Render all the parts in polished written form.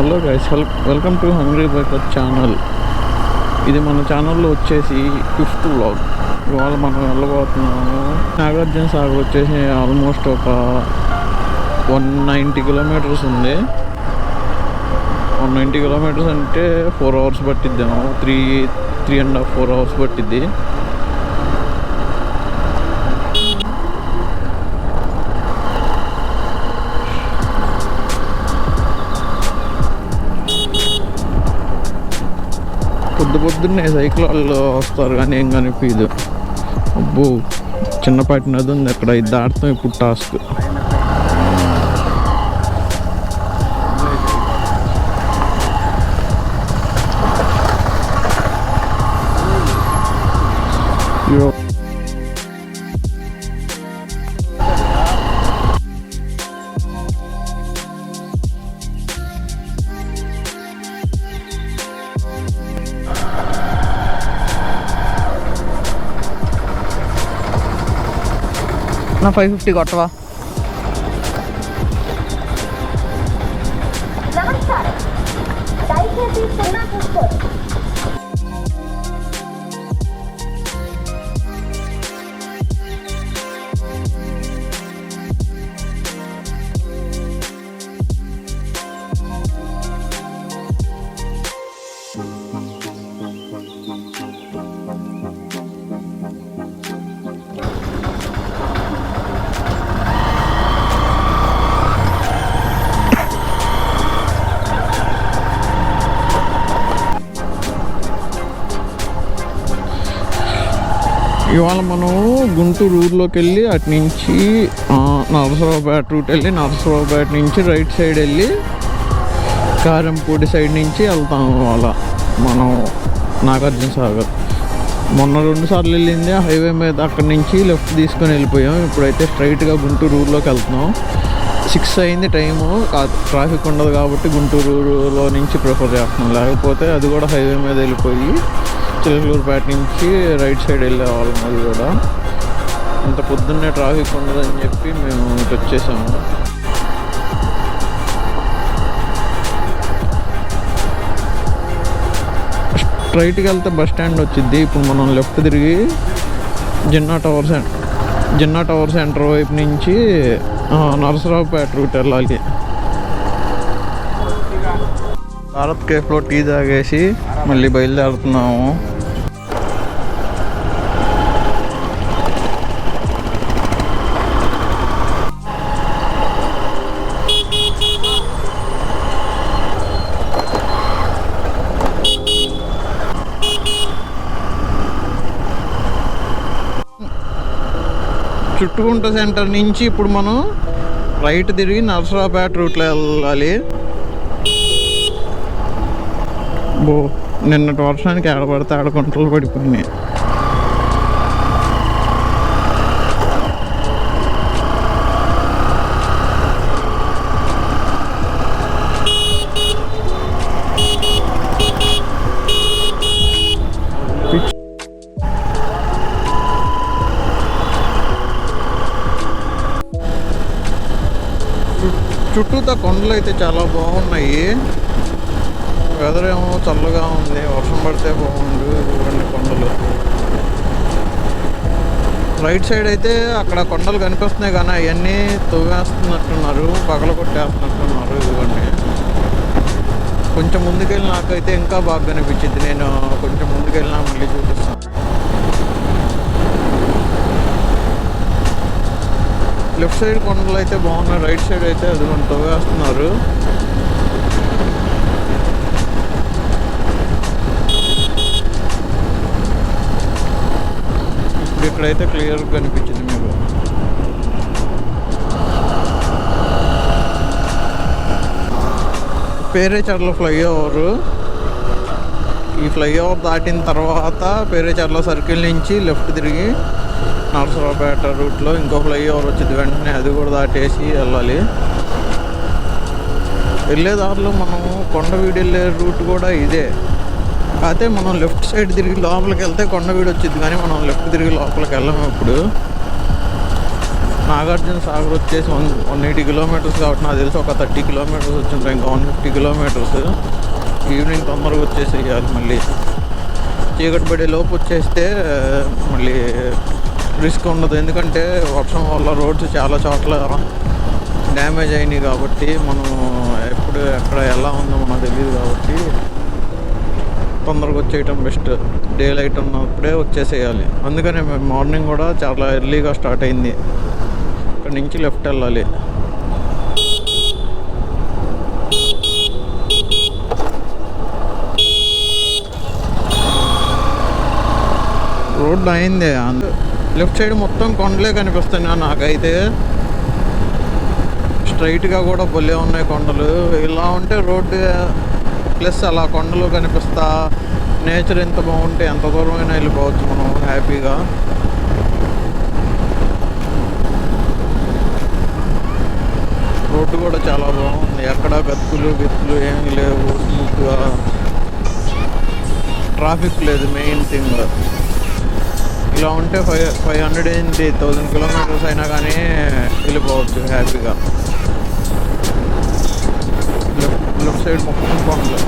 Hello guys, welcome to hungry biker channel. ఇది మన ఛానల్లో వచ్చేసి 5th వ్లాగ్. ఇవాళ మనం వెళ్ళబోతున్నాము నాగార్జున సాగర్. వచ్చేసి ఆల్మోస్ట్ ఒక 190 కిలోమీటర్స్ ఉంది. 190 కిలోమీటర్స్ అంటే 4 అవర్స్ పట్టిద్దాము. 3.5 4 అవర్స్ పట్టిద్ది. పొద్దున్నే సైకిల్ వాళ్ళు వస్తారు కానీ ఏం కనిపించదు. అబ్బో, చిన్నపాటి నది ఉంది అక్కడ. ఇది దాటుతాం ఇప్పుడు టాస్క్. నా 550 కొట్టవా? ఇవాళ మనం గుంటూరు ఊర్లోకి వెళ్ళి అటు నుంచి నరసరావుపేట రూట్ వెళ్ళి నరసరావుపేట నుంచి రైట్ సైడ్ వెళ్ళి కారంపూడి సైడ్ నుంచి వెళ్తాం. ఇవాళ మనం నాగార్జున సాగర్. మొన్న 2 సార్లు వెళ్ళింది హైవే మీద. అక్కడి నుంచి లెఫ్ట్ తీసుకొని వెళ్ళిపోయాం. ఇప్పుడైతే స్ట్రైట్గా గుంటూరు ఊర్లోకి వెళ్తున్నాం. 6 అయింది టైము. ట్రాఫిక్ ఉండదు కాబట్టి గుంటూరులో నుంచి ప్రిఫర్ చేస్తున్నాం. లేకపోతే అది కూడా హైవే మీద వెళ్ళిపోయి చిలకలూరుపేట నుంచి రైట్ సైడ్ వెళ్ళేవాళ్ళం. అది కూడా అంత పొద్దున్నే ట్రాఫిక్ ఉండదని చెప్పి మేము ఇటు వచ్చేసాము. స్ట్రైట్కి వెళ్తే బస్ స్టాండ్ వచ్చింది. ఇప్పుడు మనం లెఫ్ట్ తిరిగి జిన్నా టవర్ సెంటర్ వైపు నుంచి నరసరావుపేట రూట్ వెళ్ళాలి. భారత్ కేఫ్లో టీ తాగేసి మళ్ళీ బయలుదేరుతున్నాము. చుట్టుకుంట సెంటర్ నుంచి ఇప్పుడు మనం రైట్ తిరిగి నరసరావుపేట రూట్లో వెళ్ళాలి. నిన్నటి వర్షానికి ఆడపడితే ఆడ గుంటలు పడిపోయినాయి. చుట్టూతా కొండలు అయితే చాలా బాగున్నాయి. వెదర్ ఏమో చల్లగా ఉంది. వర్షం పడితే బాగుండు. ఇవన్నీ కొండలు. రైట్ సైడ్ అయితే అక్కడ కొండలు కనిపిస్తున్నాయి కానీ అవన్నీ తవ్వేస్తున్నట్టున్నారు, పగల కొట్టేస్తున్నట్టున్నారు. ఇవన్నీ కొంచెం ముందుకెళ్ళి నాకైతే ఇంకా బాగా కనిపించింది. నేను కొంచెం ముందుకెళ్ళినా మళ్ళీ చూపిస్తాను. లెఫ్ట్ సైడ్ కొండలు అయితే బాగున్నాయి. రైట్ సైడ్ అయితే అది కొంచెం తవ్వేస్తున్నారు. ఇక్కడైతే క్లియర్గా కనిపించింది మీకు. పేరేచర్ల ఫ్లైఓవర్. ఈ ఫ్లైఓవర్ దాటిన తర్వాత పేరేచర్ల సర్కిల్ నుంచి లెఫ్ట్ తిరిగి నరసరావుపేట రూట్లో ఇంకో ఫ్లైఓవర్ వచ్చింది. వెంటనే అది కూడా దాటేసి వెళ్ళాలి. వెళ్ళే దారిలో మనం కొండవీడు వెళ్ళే రూట్ కూడా ఇదే. అయితే మనం లెఫ్ట్ సైడ్ తిరిగి లోపలికి వెళ్తే కొండవీడు వచ్చింది కానీ మనం లెఫ్ట్ తిరిగి లోపలికి వెళ్ళాము. ఇప్పుడు నాగార్జున సాగర్ వచ్చేసి 180 కిలోమీటర్స్ కాబట్టి నాకు తెలిసి ఒక 30 కిలోమీటర్స్ వచ్చింటాయి. ఇంకా 150 కిలోమీటర్స్. ఈవినింగ్ తొందరగా వచ్చేసేయాలి. మళ్ళీ చీకటి పడే లోపు వచ్చేస్తే మళ్ళీ రిస్క్ ఉండదు. ఎందుకంటే వర్షం వల్ల రోడ్స్ చాలా చోట్ల డ్యామేజ్ అయినాయి కాబట్టి మనం ఎప్పుడు ఎక్కడ ఎలా ఉందో మనకు తెలియదు కాబట్టి తొందరగా వచ్చేయటం బెస్ట్. డే లైట్ ఉన్నప్పుడే వచ్చేసేయాలి. అందుకనే మేము మార్నింగ్ కూడా చాలా ఎర్లీగా స్టార్ట్ అయింది. ఇక్కడ నుంచి లెఫ్ట్ వెళ్ళాలి. రోడ్డు అయింది. లెఫ్ట్ సైడ్ మొత్తం కొండలే కనిపిస్తున్నాయి నాకైతే. స్ట్రైట్గా కూడా భలే ఉన్నాయి కొండలు. ఇలా ఉంటే రోడ్డు ప్లస్ అలా కొండలు కనిపిస్తా నేచర్ ఎంత బాగుంటే ఎంత దూరమైనా వెళ్ళిపోవచ్చు మనం హ్యాపీగా. రోడ్డు కూడా చాలా బాగుంది. ఎక్కడ గతుకులు ఏమీ లేవు. స్మూత్గా ట్రాఫిక్ లేదు. మెయిన్ థింగ్ ఇలా ఉంటే 500 ఏంటి 1000 కిలోమీటర్స్ అయినా కానీ వెళ్ళిపోవచ్చు హ్యాపీగా. లెఫ్ట్ సైడ్ మొత్తం కొండలు.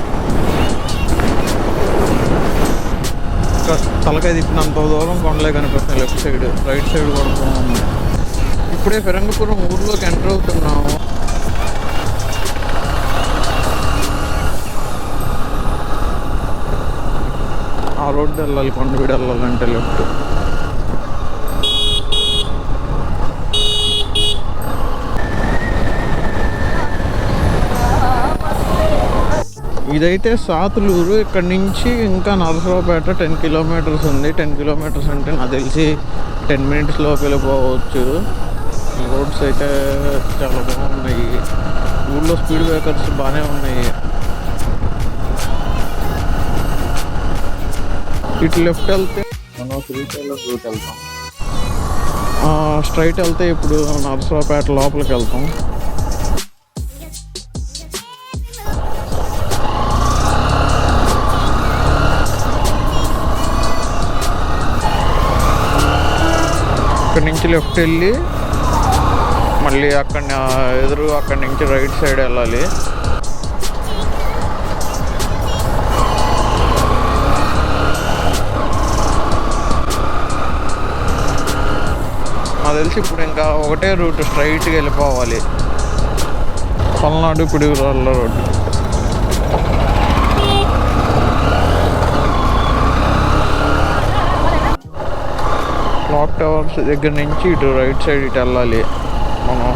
తలకాయ తిప్పినంత దూరం కొండలే కనిపిస్తున్నాయి లెఫ్ట్ సైడ్. రైట్ సైడ్ కూడా బాగుంది. ఇప్పుడే ఫిరంగిపురం ఊర్లోకి ఎంటర్ అవుతున్నాము. ఆ రోడ్డు వెళ్ళాలి. కొండవీడు వెళ్ళాలంటే లెఫ్ట్. ఇదైతే సాతులూరు. ఇక్కడ నుంచి ఇంకా నరసరావుపేట 10 కిలోమీటర్స్ ఉంది. 10 కిలోమీటర్స్ అంటే నాకు తెలిసి 10 మినిట్స్లో వెళ్ళిపోవచ్చు. రోడ్స్ అయితే చాలా బాగున్నాయి. ఊళ్ళో స్పీడ్ బ్రేకర్స్ బాగానే ఉన్నాయి. ఇటు లెఫ్ట్ వెళ్తే మనం శ్రీశైలం రూట్ వెళ్తాం. స్ట్రైట్ వెళ్తే ఇప్పుడు నరసరావుపేట లోపలికి వెళ్తాం. ఇక్కడ నుంచి లెఫ్ట్ వెళ్ళి మళ్ళీ అక్కడి నుంచి రైట్ సైడ్ వెళ్ళాలి. నాకు తెలిసి ఇప్పుడు ఇంకా ఒకటే రూట్ స్ట్రైట్గా వెళ్ళిపోవాలి. Palnadu Piduguralla road. Clock towers దగ్గర నుంచి ఇటు రైట్ సైడ్ ఇటు వెళ్ళాలి మనం.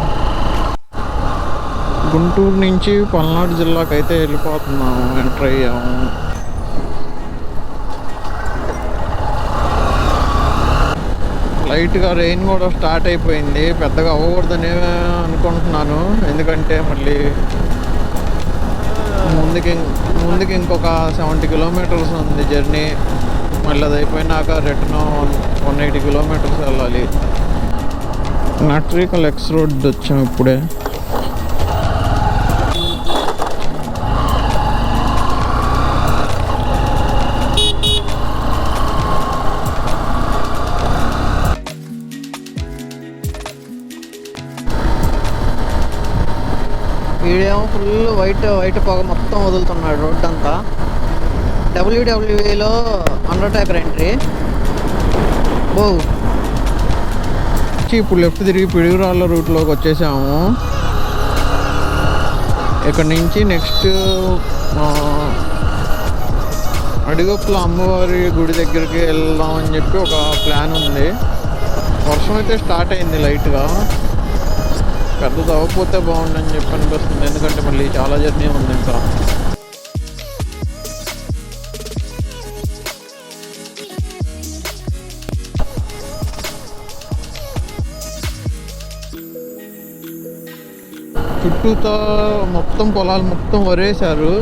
గుంటూరు నుంచి పల్నాడు జిల్లాకి అయితే వెళ్ళిపోతున్నాము. ఎంటర్ అయ్యాము. లైట్గా రెయిన్ కూడా స్టార్ట్ అయిపోయింది. పెద్దగా అవ్వకూడదని అనుకుంటున్నాను. ఎందుకంటే మళ్ళీ ముందుకి ఇంకొక 70 కిలోమీటర్స్ ఉంది జర్నీ. మళ్ళీ అది అయిపోయినాక రిటర్న్ 180 కిలోమీటర్స్ వెళ్ళాలి. నట్రికల్ ఎక్స్ రోడ్ వచ్చాము ఇప్పుడే. వీడేమో ఫుల్ వైట్ పొగ మొత్తం వదులుతున్నాడు రోడ్ అంతా. WWEలో అండర్టేకర్ ఎంట్రీ. ఇప్పుడు లెఫ్ట్ తిరిగి పిడుగురాళ్ళ రూట్లోకి వచ్చేసాము. ఇక్కడ నుంచి నెక్స్ట్ అడిగొప్పుల అమ్మవారి గుడి దగ్గరికి వెళ్దామని చెప్పి ఒక ప్లాన్ ఉంది. వర్షం అయితే స్టార్ట్ అయింది లైట్గా. పెద్దది అవ్వకపోతే బాగుండని చెప్పి అనిపిస్తుంది. ఎందుకంటే మళ్ళీ చాలా జర్నీ ఉంది ఇంకా. చుట్టూతో మొత్తం పొలాలు మొత్తం వరేశారు.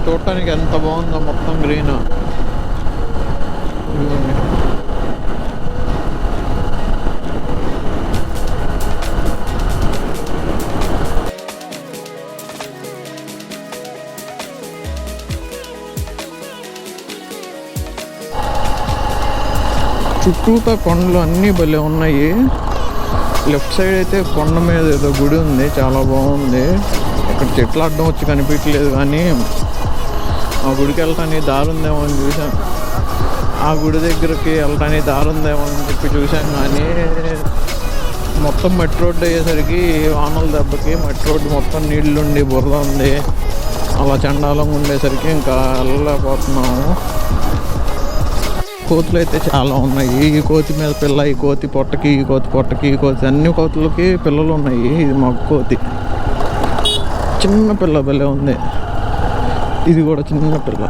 చూడటానికి ఎంత బాగుందో మొత్తం గ్రీన్. చుట్టూతో కొండలు అన్నీ భలే ఉన్నాయి. లెఫ్ట్ సైడ్ అయితే కొండ మీద ఏదో గుడి ఉంది, చాలా బాగుంది. ఇక్కడ చెట్లు అడ్డం వచ్చి కనిపించలేదు, కానీ ఆ గుడికి వెళ్ళటానికి దారి ఉందేమో అని చూసాం. ఆ గుడి దగ్గరికి వెళ్ళటానికి దారి ఉందేమో అని చెప్పి చూసాం, కానీ మొత్తం మట్టి రోడ్డు అయ్యేసరికి వానల దెబ్బకి మట్టి రోడ్డు మొత్తం నీళ్ళుండి బురద ఉంది. అలా చండాలంగా ఉండేసరికి ఇంకా వెళ్ళలేకపోతున్నాము. కోతులు అయితే చాలా ఉన్నాయి. ఈ కోతి మీద పిల్ల, ఈ కోతి పొట్టకి, ఈ కోతి పొట్టకి, ఈ కోతి అన్ని కోతులకి పిల్లలు ఉన్నాయి. ఇది మగ కోతి, చిన్న పిల్ల భలే ఉంది. ఇది కూడా చిన్న పిల్ల.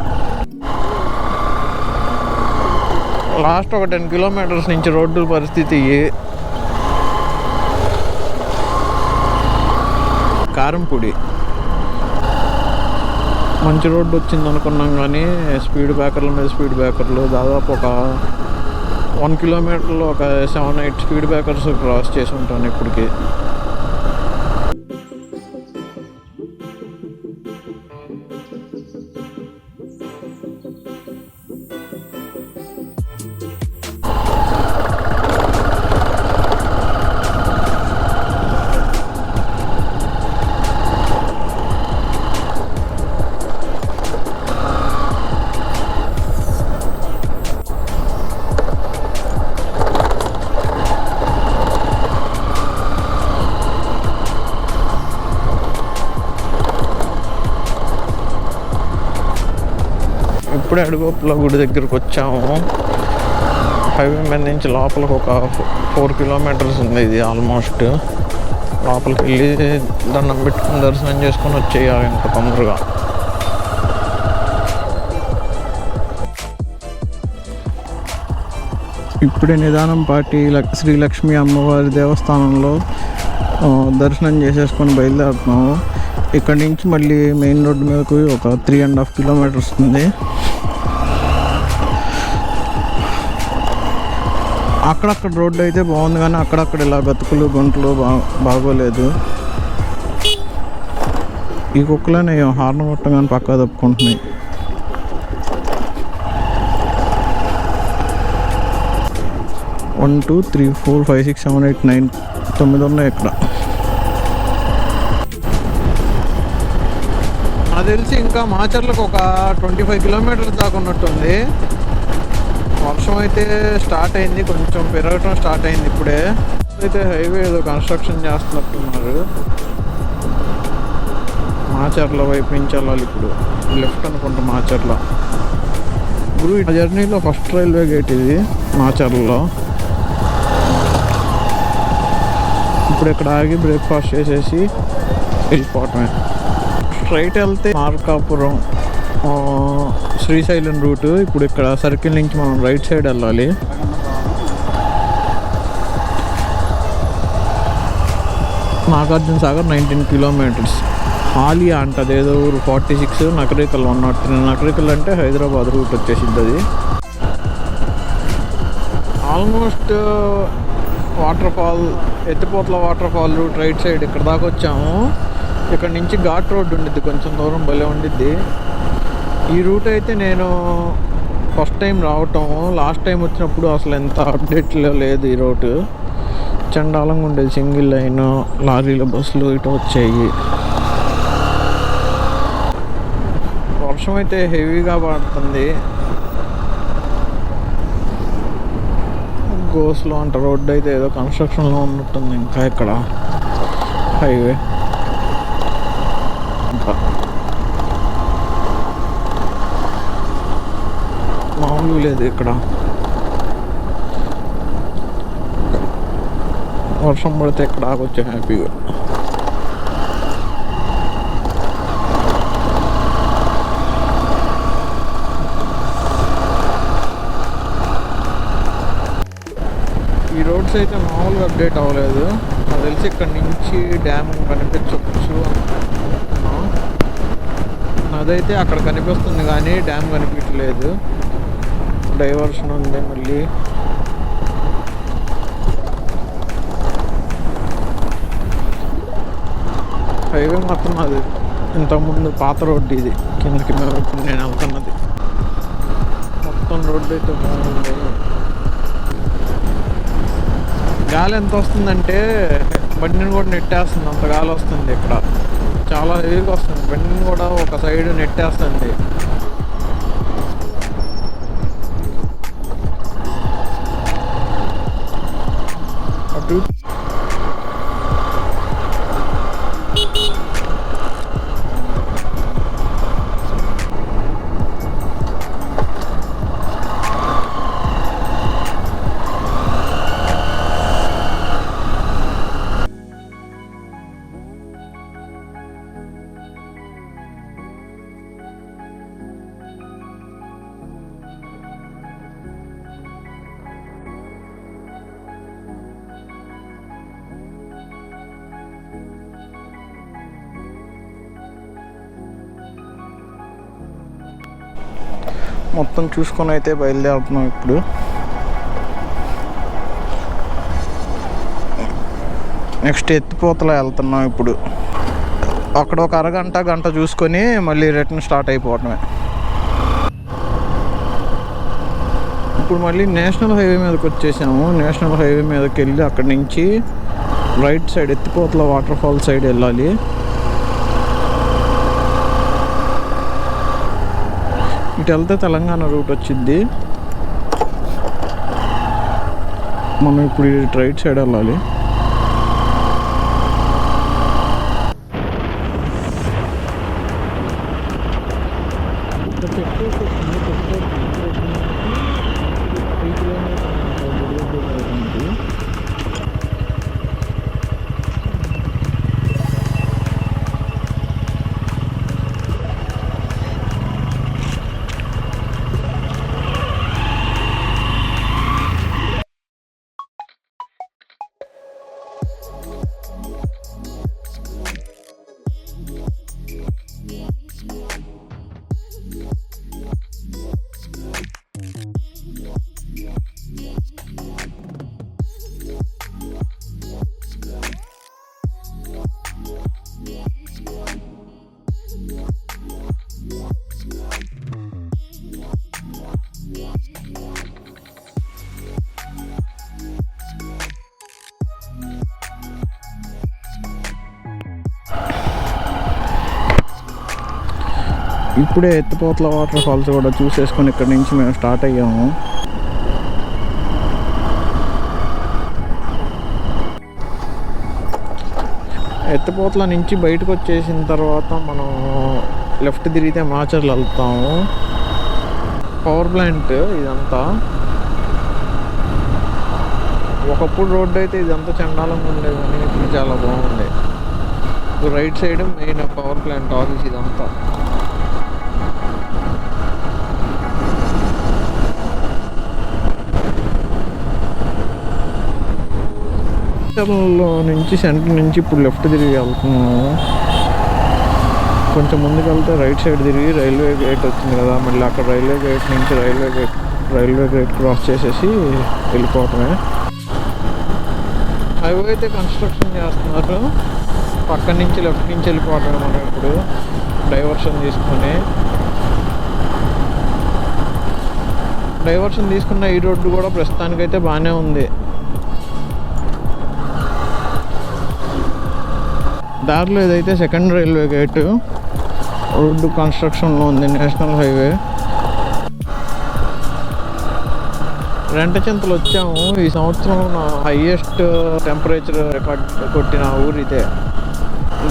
లాస్ట్ ఒక 10 కిలోమీటర్స్ నుంచి రోడ్డు పరిస్థితి కారంపూడి. మంచి రోడ్డు వచ్చింది అనుకున్నాం, కానీ స్పీడ్ బ్రేకర్ల మీద స్పీడ్ బ్రేకర్లు. దాదాపు ఒక 1 కిలోమీటర్లో ఒక 7-8 స్పీడ్ బ్రేకర్స్ క్రాస్ చేసి ఉంటాను ఇప్పటికి. ఇప్పుడే అడుగోపుల గుడి దగ్గరకు వచ్చాము. హైవే మీద నుంచి లోపలికి ఒక 4 కిలోమీటర్స్ ఉంది. ఇది ఆల్మోస్ట్ లోపలికి వెళ్ళి దండం పెట్టుకుని దర్శనం చేసుకొని వచ్చేయాలి ఇంకా తొందరగా. ఇప్పుడే నిదానం పాటి శ్రీ లక్ష్మీ అమ్మవారి దేవస్థానంలో దర్శనం చేసేసుకొని బయలుదేరుతున్నాము. ఇక్కడ నుంచి మళ్ళీ మెయిన్ రోడ్డు మీదకు ఒక 3.5 కిలోమీటర్స్ ఉంది. అక్కడక్కడ రోడ్డు అయితే బాగుంది, కానీ అక్కడక్కడ ఇలా గతుకులు గుంటలు బాగోలేదు. ఈ కుక్కలనే హార్న్ కొట్టగానే పక్కా తప్పుకుంటున్నాయి. వన్ 2 3 4 5 6 7 8 9 9 ఉన్నాయి ఇక్కడ. నాకు తెలిసి ఇంకా మాచర్లకు ఒక 25 కిలోమీటర్స్ దాకా ఉన్నట్టుంది. వర్షం అయితే స్టార్ట్ అయింది, కొంచెం పెరగటం స్టార్ట్ అయింది ఇప్పుడే. అయితే హైవే ఏదో కన్స్ట్రక్షన్ చేస్తున్నట్టున్నారు. మాచర్ల వైపు నుంచి వెళ్ళాలి ఇప్పుడు, లెఫ్ట్ అనుకుంటా మాచర్ల. ఇప్పుడు ఈ జర్నీలో ఫస్ట్ రైల్వే గేట్ ఇది మాచర్లలో. ఇప్పుడు ఇక్కడ ఆగి బ్రేక్ఫాస్ట్ చేసేసి వెళ్ళిపోవటమే. స్ట్రైట్ వెళ్తే మార్కాపురం శ్రీశైలం రూటు. ఇప్పుడు ఇక్కడ సర్కిల్ నుంచి మనం రైట్ సైడ్ వెళ్ళాలి. నాగార్జున సాగర్ 19 కిలోమీటర్స్. ఆలియా అంటది ఏదో ఊరు 46, నకరికల్ 103. నకరికల్ అంటే హైదరాబాద్ రూట్ వచ్చేసింది అది. Almost waterfall, Ethipothala waterfall route right side ఇక్కడ దాకా వచ్చాము. ఇక్కడ నుంచి ఘాట్ రోడ్ ఉండిద్ది, కొంచెం దూరం భలే ఉండిద్ది. ఈ రూట్ అయితే నేను ఫస్ట్ టైం రావటం. లాస్ట్ టైం వచ్చినప్పుడు అసలు ఎంత అప్డేట్లో లేదు ఈ రోడ్డు. చండాలంగా ఉండేది, సింగిల్ లైన్, లారీల బస్సులు ఇటు వచ్చాయి. వర్షం అయితే హెవీగా పడుతుంది. గోస్లో అంట రోడ్డు అయితే ఏదో కన్స్ట్రక్షన్లో ఉన్నట్టుంది ఇంకా ఇక్కడ హైవే. మామూలు లేదు ఇక్కడ. వర్షం పడితే ఇక్కడ ఆగొచ్చా హ్యాపీగా. ఈ రోడ్స్ అయితే మామూలుగా అప్డేట్ అవ్వలేదు. నాకు తెలిసి ఇక్కడ నుంచి డ్యామ్ కనిపించవచ్చు అనుకుంటున్నాను. అదైతే అక్కడ కనిపిస్తుంది కానీ డ్యామ్ కనిపించలేదు. డైవర్షన్ ఉంది మళ్ళీ. హైవే మాత్రం అది ఇంతకుముందు పాత రోడ్డు, ఇది కిందకి మేము ఇప్పుడు నేను వెళ్తున్నది. మొత్తం రోడ్డు అయితే బాగుంది. గాలి ఎంత వస్తుందంటే బండిని కూడా నెట్టేస్తుంది, అంత గాలి వస్తుంది ఇక్కడ. చాలా హెవీగా వస్తుంది, బండిని కూడా ఒక సైడ్ నెట్టేస్తుంది. అటు మొత్తం చూసుకొని అయితే బయలుదేరుతున్నాం ఇప్పుడు. నెక్స్ట్ ఎత్తిపోతల వెళ్తున్నాం ఇప్పుడు. అక్కడ ఒక గంట చూసుకొని మళ్ళీ రిటర్న్ స్టార్ట్ అయిపోవటమే. ఇప్పుడు మళ్ళీ నేషనల్ హైవే మీదకి వచ్చేసాము. నేషనల్ హైవే మీదకి వెళ్ళి అక్కడి నుంచి రైట్ సైడ్ ఎత్తిపోతల వాటర్ ఫాల్ సైడ్ వెళ్ళాలి. ఇటు వెళ్తే తెలంగాణ రూట్ వచ్చింది. మనం ఇప్పుడు రైట్ సైడ్ వెళ్ళాలి. ఇప్పుడే ఎత్తిపోతల వాటర్ ఫాల్స్ కూడా చూసేసుకొని ఇక్కడ నుంచి మేము స్టార్ట్ అయ్యాము. ఎత్తిపోతల నుంచి బయటకు వచ్చేసిన తర్వాత మనం లెఫ్ట్ తిరిగితే మాచర్లు వెళ్తాము. పవర్ ప్లాంట్ ఇదంతా. ఒకప్పుడు రోడ్డు అయితే ఇదంతా చండాలంగా ఉండేది, కానీ ఇప్పుడు చాలా బాగుంది. Right side main power plant office ఇదంతా. నుంచి సెంటర్ నుంచి ఇప్పుడు లెఫ్ట్ తిరిగి వెళ్తున్నాము. కొంచెం ముందుకు వెళ్తే రైట్ సైడ్ తిరిగి రైల్వే గేట్ వచ్చింది కదా, మళ్ళీ అక్కడ రైల్వే గేట్ నుంచి రైల్వే గేట్ క్రాస్ చేసేసి వెళ్ళిపోవటమే. హైవే అయితే కన్స్ట్రక్షన్ చేస్తున్నారు. పక్క నుంచి లెఫ్ట్ నుంచి వెళ్ళిపోవటమే మనం ఇప్పుడు డైవర్షన్ తీసుకుని. డైవర్షన్ తీసుకున్న ఈ రోడ్డు కూడా ప్రస్తుతానికైతే బాగానే ఉంది. దారిలో ఇదైతే సెకండ్ రైల్వే గేటు. రోడ్డు కన్స్ట్రక్షన్లో ఉంది నేషనల్ హైవే. రెంటచింతలు వచ్చాము. ఈ సంవత్సరం నా హైయెస్ట్ టెంపరేచర్ రికార్డ్ కొట్టిన ఊరు ఇదే.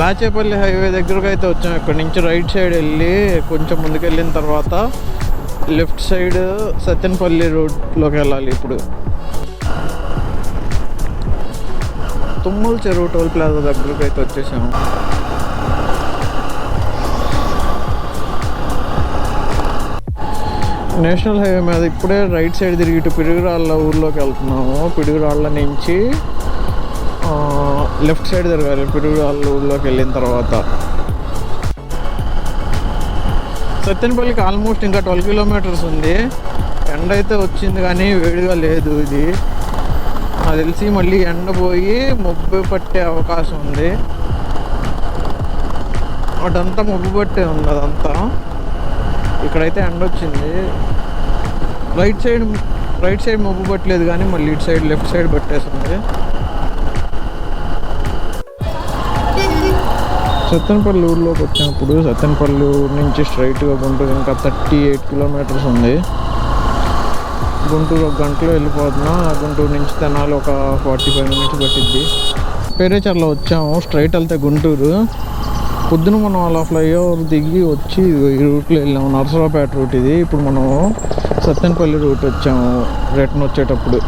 దాచేపల్లి హైవే దగ్గరకు అయితే వచ్చాము. ఇక్కడ నుంచి రైట్ సైడ్ వెళ్ళి కొంచెం ముందుకు వెళ్ళిన తర్వాత లెఫ్ట్ సైడ్ సత్తెనపల్లి రోడ్లోకి వెళ్ళాలి. ఇప్పుడు తుమ్మల చెరువు టోల్ ప్లాజా దగ్గరకు అయితే వచ్చేసాము. నేషనల్ హైవే మీద ఇప్పుడే రైట్ సైడ్ తిరిగి ఇటు పిడుగురాళ్ళ ఊర్లోకి వెళ్తున్నాము. పిడుగురాళ్ళ నుంచి లెఫ్ట్ సైడ్ తిరగాలి. పిడుగురాళ్ళ ఊర్లోకి వెళ్ళిన తర్వాత సత్తెనపల్లికి ఆల్మోస్ట్ ఇంకా 12 కిలోమీటర్స్ ఉంది. ఎండ అయితే వచ్చింది కానీ వేడిగా లేదు. ఇది నాకు తెలిసి మళ్ళీ ఎండ పోయి మబ్బు పట్టే అవకాశం ఉంది. అదంతా మబ్బు పట్టే ఉంది. అదంతా ఇక్కడైతే ఎండ వచ్చింది. రైట్ సైడ్ మబ్బు పట్టలేదు కానీ మళ్ళీ ఇటు సైడ్ లెఫ్ట్ సైడ్ పట్టేసింది. సత్తెనపల్లి ఊర్లోకి వచ్చినప్పుడు సత్తెనపల్లి ఊరు నుంచి స్ట్రైట్గా గుంటూరు ఇంకా 38 కిలోమీటర్స్ ఉంది. గుంటూరు 1 గంటలో వెళ్ళిపోతున్నా. గుంటూరు నుంచి తెనాలి ఒక 45 మినిట్స్ పట్టిద్ది. పేరేచర్ల వచ్చాము, స్ట్రైట్ వెళ్తే గుంటూరు. పొద్దున మనం అలా ఫ్లైఓవర్ దిగి వచ్చి ఈ రూట్లో వెళ్ళాము, నరసరావుపేట రూట్ ఇది. ఇప్పుడు మనం సత్తెనపల్లి రూట్ వచ్చాము రిటర్న్ వచ్చేటప్పుడు.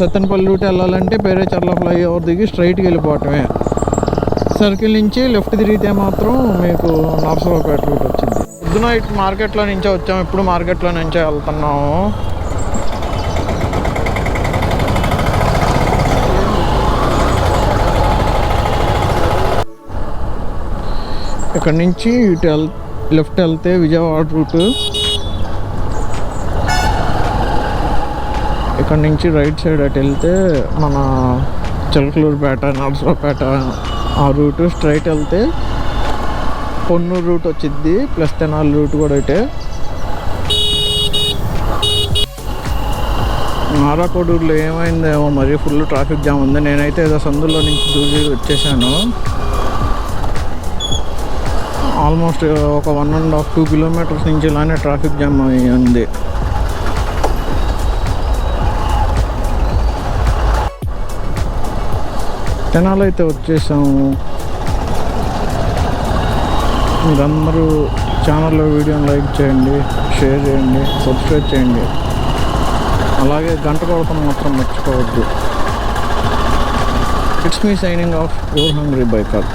సత్తెనపల్లి రూట్ వెళ్ళాలంటే పేరేచర్ల ఫ్లైఓవర్ దిగి స్ట్రైట్కి వెళ్ళిపోవటమే. సర్కిల్ నుంచి లెఫ్ట్ తిరిగితే మాత్రం మీకు నరసరావుపేట రూట్ వచ్చింది. పొద్దున ఇటు మార్కెట్లో నుంచే వచ్చాము, ఇప్పుడు మార్కెట్లో నుంచే వెళ్తున్నాము. ఇక్కడ నుంచి ఇటు లెఫ్ట్ వెళ్తే విజయవాడ రూటు, ఇక్కడ నుంచి రైట్ సైడ్ అటు వెళ్తే మన చిలకలూరుపేట, నరసరావుపేట ఆ రూటు. స్ట్రైట్ వెళ్తే పొన్నూరు రూట్ వచ్చిద్ది, ప్లస్ తెనాలి రూట్ కూడా ఇటే. నారాకోడూరులో ఏమైందేమో మరి ఫుల్ ట్రాఫిక్ జామ్ ఉంది. నేనైతే ఏదో సందులో నుంచి దూరి వచ్చేసాను. ఆల్మోస్ట్ ఒక 1.5-2 కిలోమీటర్స్ నుంచి ఇలానే ట్రాఫిక్ జామ్ అయ్యింది. తెనాలి అయితే వచ్చేసాము. మీరందరూ ఛానల్లో వీడియోని లైక్ చేయండి, షేర్ చేయండి, సబ్స్క్రైబ్ చేయండి. అలాగే గంట కొడతాను మాత్రం మర్చిపోవద్దు. It's me signing off your hungry biker.